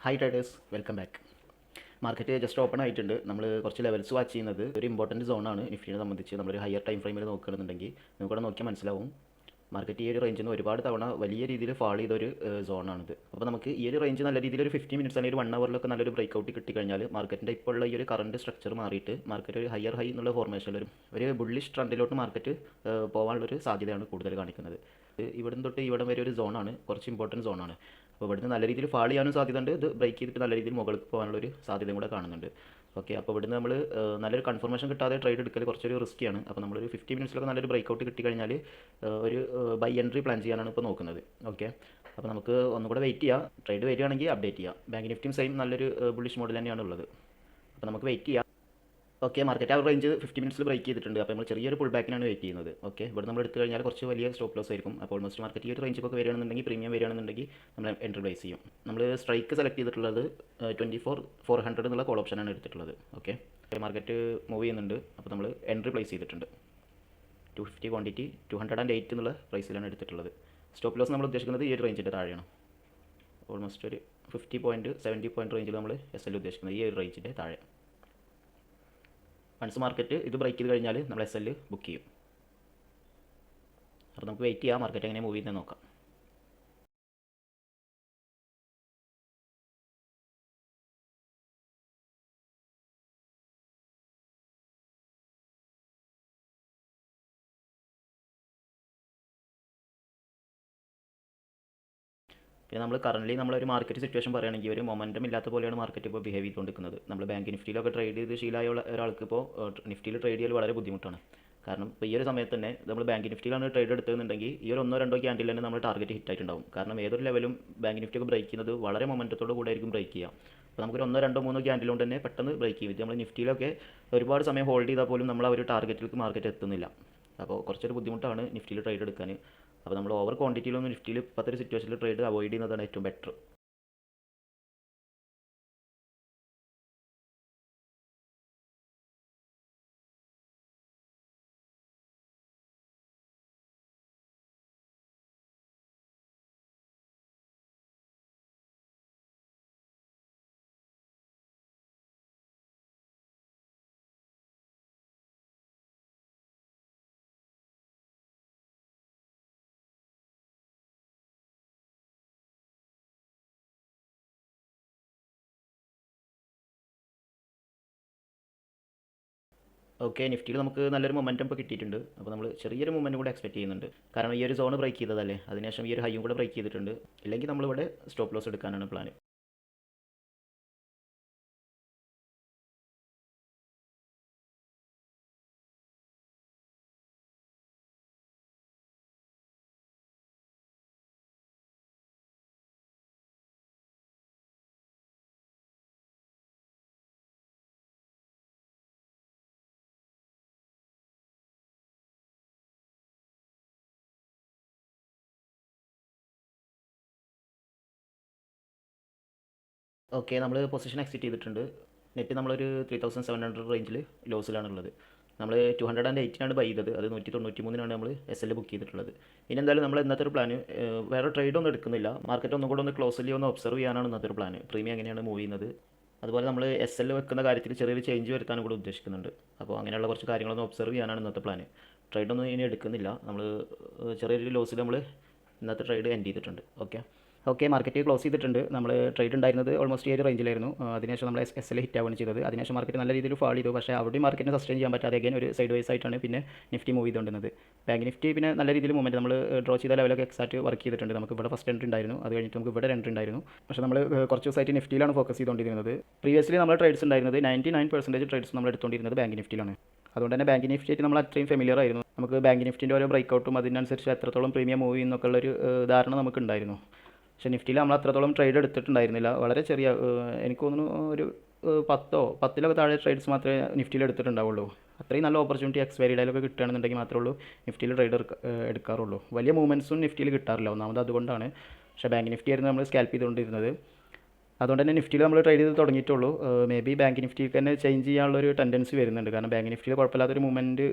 Hi traders, welcome back. Market just open ആയിട്ടുണ്ട്. നമ്മൾ കുറച്ച് ലെവൽസ് വാച്ച് ചെയ്യുന്നത് ഒരു ഇമ്പോർട്ടൻറ്റ് സോണാണ്. നിഫ്റ്റിനെ സംബന്ധിച്ച് നമ്മളൊരു ഹയർ ടൈം ഫ്രെയിമിൽ നോക്കുകയാണെന്നുണ്ടെങ്കിൽ നമുക്കിവിടെ നോക്കിയാൽ മനസ്സിലാവും മാർക്കറ്റ് ഈ ഒരു റേഞ്ചിൽ നിന്ന് ഒരുപാട് തവണ വലിയ രീതിയിൽ ഫാൾ ചെയ്തൊരു സോണാണിത്. അപ്പോൾ നമുക്ക് ഈ ഒരു റേഞ്ച് നല്ല രീതിയിൽ ഒരു 50 മിനിറ്റ്സ് അല്ലെങ്കിൽ ഒരു 1 അവറിലൊക്കെ നല്ലൊരു ബ്രേക്ക് ഔട്ട് കിട്ടിക്കഴിഞ്ഞാൽ മാർക്കറ്റിൻ്റെ ഇപ്പോൾ ഉള്ള ഈ ഒരു കറണ്ട് സ്ട്രക്ചർ മാറിയിട്ട് മാർക്കറ്റ് ഒരു ഹയർ ഹൈ എന്നുള്ള ഫോർമേഷനിൽ ഒരു ബുള്ളിഷ് ട്രെൻഡിലോട്ട് മാർക്കറ്റ് പോകാനുള്ളൊരു സാധ്യതയാണ് കൂടുതൽ കാണിക്കുന്നത്. ഇവിടം തൊട്ട് ഇവിടം വരെ ഒരു സോണാണ്, കുറച്ച് ഇമ്പോർട്ടൻറ്റ് സോണാണ്. അപ്പോൾ ഇവിടുന്ന് നല്ല രീതിയിൽ ഫാൾ ചെയ്യാനും സാധ്യതയുണ്ട്. ഇത് ബ്രേക്ക് ചെയ്തിട്ട് നല്ല രീതിയിൽ മുകളിൽ പോകാനുള്ളൊരു സാധ്യതയും കൂടെ കാണുന്നുണ്ട്. ഓക്കെ, അപ്പോൾ ഇവിടുന്ന് നമ്മൾ നല്ലൊരു കൺഫർമേഷൻ കിട്ടാതെ ട്രേഡ് എടുക്കൽ കുറച്ചൊരു റിസ്ക്കിയാണ്. അപ്പോൾ നമ്മളൊരു 50 മിനിറ്റ്സിലൊക്കെ നല്ലൊരു ബ്രേക്ക് ഔട്ട് കിട്ടിക്കഴിഞ്ഞാൽ ഒരു ബൈ എൻട്രി പ്ലാൻ ചെയ്യാനാണ് ഇപ്പോൾ നോക്കുന്നത്. ഓക്കെ, അപ്പോൾ നമുക്ക് ഒന്നുകൂടെ വെയിറ്റ് ചെയ്യാം. ട്രേഡ് വരികയാണെങ്കിൽ അപ്ഡേറ്റ് ചെയ്യാം. ബാങ്ക് നിഫ്റ്റിയും സെയിം നല്ലൊരു ബുള്ളിഷ് മോഡൽ തന്നെയാണ് ഉള്ളത്. അപ്പോൾ നമുക്ക് വെയിറ്റ് ചെയ്യാം. ഓക്കെ, മാർക്കറ്റ് ആ റേഞ്ച് 50 മിനിറ്റ്സിൽ ബ്രേക്ക് ചെയ്തിട്ടുണ്ട്. അപ്പോൾ നമ്മൾ ചെറിയൊരു പുൾ ബാക്കിനാണ് വെയിറ്റ് ചെയ്യുന്നത്. ഓക്കെ, ഇവിടെ നമ്മൾ എടുത്തു കഴിഞ്ഞാൽ കുറച്ച് വലിയ സ്റ്റോപ്പ് ലോസ് ആയിരിക്കും. അപ്പോൾ ഓൾമോസ്റ്റ് മാർക്കറ്റ് ഈ ഒരു റേഞ്ചൊക്കെ വരികയാണെന്നുണ്ടെങ്കിൽ പ്രീമിയം വരികയാണെന്നുണ്ടെങ്കിൽ നമ്മൾ എൻട്രി പ്ലേസ് ചെയ്യും. നമ്മൾ സ്ട്രൈക്ക് സെലക്ട് ചെയ്തിട്ടുള്ളത് 24,400 എന്നുള്ള കോൾ ഓപ്ഷനാണ് എടുത്തിട്ടുള്ളത്. ഓക്കെ, മാർക്കറ്റ് മൂവ് ചെയ്യുന്നുണ്ട്. അപ്പോൾ നമ്മൾ എൻട്രി പ്ലേസ് ചെയ്തിട്ടുണ്ട്. 250 ക്വാണ്ടിറ്റി 208 എന്നുള്ള പ്രൈസിലാണ് എടുത്തിട്ടുള്ളത്. സ്റ്റോപ്പ് ലോസ് നമ്മൾ ഉദ്ദേശിക്കുന്നത് ഈ ഒരു റേഞ്ചിൻ്റെ താഴെയാണ്. ഓൾമോസ്റ്റ് ഒരു 50 പോയിൻറ്റ് 70 പോയിൻറ്റ് റേഞ്ചിൽ നമ്മൾ SL ഉദ്ദേശിക്കുന്നത് ഈ ഒരു റേഞ്ചിൻ്റെ താഴെ. വൺസ് മാർക്കറ്റ് ഇത് ബ്രേക്ക് ചെയ്ത് കഴിഞ്ഞാൽ നമ്മൾ SL ബുക്ക് ചെയ്യും. അപ്പോൾ നമുക്ക് വെയിറ്റ് ചെയ്യാം, മാർക്കറ്റ് എങ്ങനെ മൂവ് ചെയ്യുന്നത് നോക്കാം. പിന്നെ നമ്മൾ കറൻറ്റ്ലി നമ്മളൊരു മാർക്കറ്റ് സിറ്റുവേഷൻ പറയുകയാണെങ്കിൽ ഒരു മൊമെൻറ്റം ഇല്ലാത്ത പോലെയാണ് മാർക്കറ്റ് ഇപ്പോൾ ബിഹേവ് ചെയ്തുകൊണ്ടിരിക്കുന്നത്. നമ്മൾ ബാങ്ക് നിഫ്റ്റിയിലൊക്കെ ട്രേഡ് ചെയ്ത് ശീലമായ ഒരാൾക്ക് ഇപ്പോൾ നിഫ്റ്റിയിൽ ട്രേഡ് ചെയ്യൽ വളരെ ബുദ്ധിമുട്ടാണ്. കാരണം ഇപ്പോൾ ഈ ഒരു സമയത്ത് തന്നെ നമ്മൾ ബാങ്ക് നിഫ്റ്റിയിലാണ് ട്രേഡ് എടുത്തതെന്നുണ്ടെങ്കിൽ ഈ ഒരു 1-2 ക്യാൻഡിൽ തന്നെ നമ്മൾ ടാർഗറ്റ് ഹിറ്റ് ആയിട്ടുണ്ടാവും. കാരണം ഏതൊരു ലെവലും ബാങ്ക് നിഫ്റ്റിയൊക്കെ ബ്രേക്ക് ചെയ്യുന്നത് വളരെ മൊമെൻറ്റത്തോട് കൂടെ ആയിരിക്കും ബ്രേക്ക് ചെയ്യുക. അപ്പോൾ നമുക്കൊരു 1-2-3 ക്യാൻഡിൽ കൊണ്ട് തന്നെ പെട്ടെന്ന് ബ്രേക്ക് ചെയ്യും. നമ്മൾ നിഫ്റ്റിയിലൊക്കെ ഒരുപാട് സമയം ഹോൾഡ് ചെയ്താൽ പോലും നമ്മൾ ആ ഒരു ടാർഗറ്റിലേക്ക് മാർക്കറ്റ് എത്തുന്നില്ല. അപ്പോൾ കുറച്ചൊരു ബുദ്ധിമുട്ടാണ് നിഫ്റ്റിയിൽ ട്രേഡ് എടുക്കാൻ. അപ്പോൾ നമ്മൾ ഓവർ ക്വാണ്ടിറ്റിയിലൊന്നും നിഫ്റ്റിയിൽ ഇപ്പോഴത്തെ ഒരു സിറ്റുവേഷനിൽ ട്രേഡ് അവോയ്ഡ് ചെയ്യുന്നതാണ് ഏറ്റവും ബെറ്റർ. ഓക്കെ, നിഫ്റ്റിയിൽ നമുക്ക് നല്ലൊരു മൊമെൻറ്റം ഇപ്പോൾ കിട്ടിയിട്ടുണ്ട്. അപ്പോൾ നമ്മൾ ചെറിയൊരു മൊമെൻറ്റും കൂടെ എക്സ്പെക്ട് ചെയ്യുന്നുണ്ട്. കാരണം ഈ ഒരു സോൺ ബ്രേക്ക് ചെയ്തതല്ലേ, അതിനുശേഷം ഈ ഒരു ഹൈയും കൂടെ ബ്രേക്ക് ചെയ്തിട്ടുണ്ട്. ഇല്ലെങ്കിൽ നമ്മളിവിടെ സ്റ്റോപ്പ് ലോസ് എടുക്കാനാണ് പ്ലാൻ. ഓക്കെ, നമ്മൾ പൊസിഷൻ എക്സിറ്റ് ചെയ്തിട്ടുണ്ട്. നെറ്റ് നമ്മളൊരു 3700 റേഞ്ചിൽ ലോസിലാണുള്ളത്. നമ്മൾ 280 ബൈ ചെയ്തത്, അത് 193 നമ്മൾ SL ബുക്ക് ചെയ്തിട്ടുള്ളത്. ഇനി എന്തായാലും നമ്മൾ ഇന്നത്തെ ഒരു പ്ലാൻ വേറെ ട്രേഡ് ഒന്നും എടുക്കുന്നില്ല. മാർക്കറ്റ് ഒന്നും കൂടെ ഒന്ന് ക്ലോസ്ലി ഒന്ന് ഒബ്സർവ് ചെയ്യാനാണ് ഇന്നത്തെ ഒരു പ്ലാൻ. പ്രീമിയം എങ്ങനെയാണ് മൂവ് ചെയ്യുന്നത്, അതുപോലെ നമ്മൾ SL വെക്കുന്ന കാര്യത്തിൽ ചെറിയൊരു ചേഞ്ച് വരുത്താനും കൂടെ ഉദ്ദേശിക്കുന്നുണ്ട്. അപ്പോൾ അങ്ങനെയുള്ള കുറച്ച് കാര്യങ്ങളൊന്ന് ഒബ്സർവ് ചെയ്യാനാണ് ഇന്നത്തെ പ്ലാൻ. ട്രേഡൊന്നും ഇനി എടുക്കുന്നില്ല. നമ്മൾ ചെറിയൊരു ലോസിൽ നമ്മൾ ഇന്നത്തെ ട്രേഡ് എൻഡ് ചെയ്തിട്ടുണ്ട്. ഓക്കെ, ഓക്കെ, മാർക്കറ്റ് ക്ലോസ് ചെയ്തിട്ടുണ്ട്. നമ്മൾ ട്രേഡ് ഉണ്ടായിരുന്നത് ഓൾമോസ്റ്റ് ഈ ഒരു റേഞ്ചിലായിരുന്നു. അതിനുശേഷം നമ്മൾ SL ഹിറ്റ് ആവുകയാണ് ചെയ്തത്. അതിനുശേഷം മാർക്കറ്റ് നല്ല രീതിയിൽ ഫാൾ ചെയ്തു. പക്ഷേ അവിടെ മാർക്കറ്റിനെ സസ്റ്റെയിൻ ചെയ്യാൻ പറ്റാതെ അഗൈൻ ഒരു സൈഡ് വൈസ് ആയിട്ടാണ് പിന്നെ നിഫ്റ്റി മൂവ് ചെയ്തുകൊണ്ടിരുന്നത്. ബാങ്ക് നിഫ്റ്റി പിന്നെ നല്ല രീതിയിൽ മൂവ്മെൻറ്റ് നമ്മൾ ഡ്രോ ചെയ്ത ലെവലൊക്കെ എക്സാക്റ്റ് വർക്ക് ചെയ്തിട്ടുണ്ട്. നമുക്ക് ഇവിടെ ഫസ്റ്റ് എൻട്രി ഉണ്ടായിരുന്നു, അത് കഴിഞ്ഞിട്ട് നമുക്ക് ഇവിടെ എൻട്രി ഉണ്ടായിരുന്നു. പക്ഷേ നമ്മൾ കുറച്ച് ദിവസമായിട്ട് നിഫ്റ്റിയിലാണ് ഫോക്കസ് ചെയ്തുകൊണ്ടിരുന്നത്. പ്രീവിയസ്ലി നമ്മൾ ട്രേഡ്സ് ഉണ്ടായിരുന്നത് 99% ട്രേഡ്സ് നമ്മൾ എടുത്തുകൊണ്ടിരുന്നത് ബാങ്ക് നിഫ്റ്റിയിലാണ്. അതുകൊണ്ട് തന്നെ ബാങ്ക് നിഫ്റ്റിയായിട്ട് നമ്മൾ അത്രയും ഫെമിലിയർ ആയിരുന്നു. നമുക്ക് ബാങ്ക് നിഫ്റ്റിൻ്റെ ഓരോ ബ്രേക്ക് ഔട്ടും അതിനനുസരിച്ച് എത്രത്തോളം പ്രീമിയം മൂവ് ചെയ്യുന്നൊക്കെ ഉള്ളൊരു ധാരണ നമുക്കുണ്ടായിരുന്നു. പക്ഷേ നിഫ്റ്റിയിൽ നമ്മൾ അത്രത്തോളം ട്രേഡ് എടുത്തിട്ടുണ്ടായിരുന്നില്ല. വളരെ ചെറിയ, എനിക്ക് തോന്നുന്നു ഒരു 10 താഴെ ട്രേഡ്സ് മാത്രമേ നിഫ്റ്റിയിൽ എടുത്തിട്ടുണ്ടാവുള്ളൂ. അത്രയും നല്ല ഓപ്പർച്യൂണിറ്റി എക്സ്പയറി ഡേയിലൊക്കെ കിട്ടുകയാണെന്നുണ്ടെങ്കിൽ മാത്രമേ ഉള്ളൂ നിഫ്റ്റിയിൽ ട്രേഡ് എടുക്കാറുള്ളൂ. വലിയ മൂവ്മെൻറ്റ്സും നിഫ്റ്റിയിൽ കിട്ടാറില്ല, ഒന്നാമത് അതുകൊണ്ടാണ്. പക്ഷേ ബാങ്ക് നിഫ്റ്റി ആയിരുന്നു നമ്മൾ സ്കാൽപ്പ് ചെയ്തുകൊണ്ടിരുന്നത്. അതുകൊണ്ട് തന്നെ നിഫ്റ്റിയിൽ നമ്മൾ ട്രേഡ് ചെയ്ത് തുടങ്ങിയിട്ടുള്ളൂ. മേ ബി ബാങ്ക് നിഫ്റ്റിക്ക് തന്നെ ചേഞ്ച് ചെയ്യാനുള്ളൊരു ടെൻഡൻസി വരുന്നുണ്ട്. കാരണം ബാങ്ക് നിഫ്റ്റിയിൽ കുഴപ്പമില്ലാത്തൊരു മൂവ്മെൻറ്റ്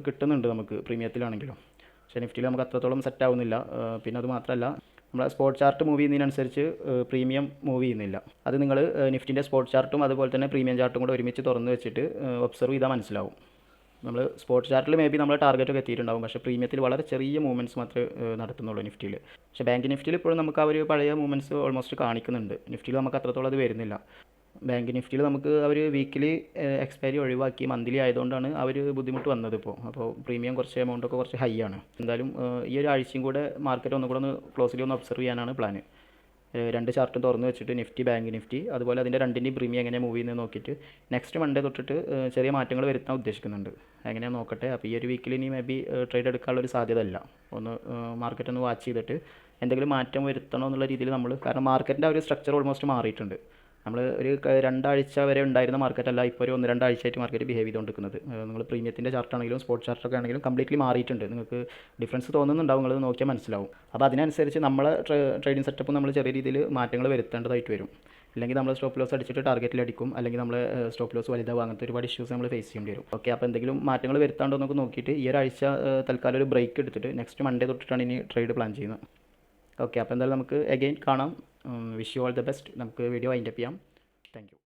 കിട്ടുന്നുണ്ട് നമുക്ക് പ്രീമിയത്തിലാണെങ്കിലും. പക്ഷേ നിഫ്റ്റിയിൽ നമുക്ക് അത്രത്തോളം സെറ്റ് ആവുന്നില്ല. പിന്നെ അത് മാത്രമല്ല നമ്മളെ സ്പോട്ട് ചാർട്ട് മൂവ് ചെയ്യുന്നതിനനുസരിച്ച് പ്രീമിയം മൂവ് ചെയ്യുന്നില്ല. അത് നിങ്ങൾ നിഫ്റ്റിൻ്റെ സ്പോട്ട് ചാർട്ടും അതുപോലെ തന്നെ പ്രീമിയം ചാർട്ടും കൂടെ ഒരുമിച്ച് തുറന്ന് വെച്ചിട്ട് ഒബ്സർവ് ചെയ്താൽ മനസ്സിലാവും. നമ്മൾ സ്പോട്ട് ചാർട്ടിൽ മേ ബി നമ്മൾ ടാർഗറ്റൊക്കെ എത്തിയിട്ടുണ്ടാകും, പക്ഷേ പ്രീമിയത്തിൽ വളരെ ചെറിയ മൂവ്മെൻറ്റ്സ് മാത്രമേ നടത്തുന്നുള്ളൂ നിഫ്റ്റിയിൽ. പക്ഷേ ബാങ്ക് നിഫ്റ്റിയിൽ ഇപ്പോഴും നമുക്ക് ആ ഒരു പഴയ മൂവ്മെൻറ്റ്സ് ഓൾമോസ്റ്റ് കാണിക്കുന്നുണ്ട്. നിഫ്റ്റിയിൽ നമുക്ക് അത്രത്തോളം അത് വരുന്നില്ല. ബാങ്ക് നിഫ്റ്റിയിൽ നമുക്ക് അവർ വീക്കിലി എക്സ്പയറി ഒഴിവാക്കി മന്ത്ലി ആയതുകൊണ്ടാണ് ആ ഒരു ബുദ്ധിമുട്ട് വന്നത് ഇപ്പോൾ. അപ്പോൾ പ്രീമിയം കുറച്ച് എമൗണ്ടൊക്കെ കുറച്ച് ഹൈ ആണ്. എന്തായാലും ഈ ഒരു ആഴ്ചയും കൂടെ മാർക്കറ്റ് ഒന്നുകൂടെ ഒന്ന് ക്ലോസിലി ഒന്ന് ഒബ്സർവ് ചെയ്യാനാണ് പ്ലാൻ. രണ്ട് ചാർട്ടും തുറന്ന് വെച്ചിട്ട് നിഫ്റ്റി, ബാങ്ക് നിഫ്റ്റി, അതുപോലെ അതിൻ്റെ രണ്ടിൻ്റെയും പ്രീമിയം എങ്ങനെ മൂവ് ചെയ്യുന്നത് നോക്കിയിട്ട് നെക്സ്റ്റ് മൺഡേ തൊട്ടിട്ട് ചെറിയ മാറ്റങ്ങൾ വരുത്താൻ ഉദ്ദേശിക്കുന്നുണ്ട്. എങ്ങനെയാണ് നോക്കട്ടെ. അപ്പോൾ ഈ ഒരു വീക്കിൽ ഇനി മേ ബി ട്രേഡ് എടുക്കാനുള്ളൊരു സാധ്യത അല്ല. ഒന്ന് മാർക്കറ്റ് ഒന്ന് വാച്ച് ചെയ്തിട്ട് എന്തെങ്കിലും മാറ്റം വരുത്തണോ എന്നുള്ള രീതിയിൽ നമ്മൾ, കാരണം മാർക്കറ്റിൻ്റെ ആ ഒരു സ്ട്രക്ചർ ഓൾമോസ്റ്റ് മാറിയിട്ടുണ്ട്. നമ്മൾ ഒരു രണ്ടാഴ്ച വരെ ഉണ്ടായിരുന്ന മാർക്കറ്റല്ല ഇപ്പോൾ ഒരു 1-2 ആഴ്ചയായിട്ട് മാർക്കറ്റ് ബിഹേവ് ചെയ്തുകൊണ്ടിരിക്കുന്നത്. നിങ്ങൾ പ്രീമിയത്തിൻ്റെ ചാർട്ടാണെങ്കിലും സ്പോട്ട് ചാർട്ടൊക്കെ ആണെങ്കിലും കംപ്ലീറ്റ്ലി മാറിയിട്ടുണ്ട്. നിങ്ങൾക്ക് ഡിഫറൻസ് തോന്നുന്നുണ്ടാവും, നിങ്ങൾ നോക്കിയാൽ മനസ്സിലാവും. അപ്പോൾ അതിനനുസരിച്ച് നമ്മളെ ട്രേഡിംഗ് സെറ്റപ്പ് നമ്മൾ ചെറിയ രീതിയിൽ മാറ്റങ്ങൾ വരുത്തേണ്ടതായിട്ട് വരും. അല്ലെങ്കിൽ നമ്മൾ സ്റ്റോപ്പ് ലോസ് അടിച്ചിട്ട് ടാർഗറ്റിൽ അടിക്കും, അല്ലെങ്കിൽ നമ്മൾ സ്റ്റോപ്പ് ലോസ് വലുതാവും. അങ്ങനത്തെ ഒരുപാട് ഇഷ്യൂസ് നമ്മൾ ഫേസ് ചെയ്യേണ്ടി വരും. ഓക്കെ, അപ്പോൾ എന്തെങ്കിലും മാറ്റങ്ങൾ വരുത്താണ്ടോ എന്നൊക്കെ നോക്കിയിട്ട് ഈ ഒരാഴ്ച തൽക്കാലം ഒരു ബ്രേക്ക് എടുത്തിട്ട് നെക്സ്റ്റ് മൺഡേ തൊട്ടിട്ടാണ് ഇനി ട്രേഡ് പ്ലാൻ ചെയ്യുന്നത്. ഓക്കെ, അപ്പോൾ എന്തായാലും നമുക്ക് അഗെയിൻ കാണാം. Wish you all the best. നമുക്ക് വീഡിയോ വൈൻഡപ്പ് ചെയ്യാം. Thank you.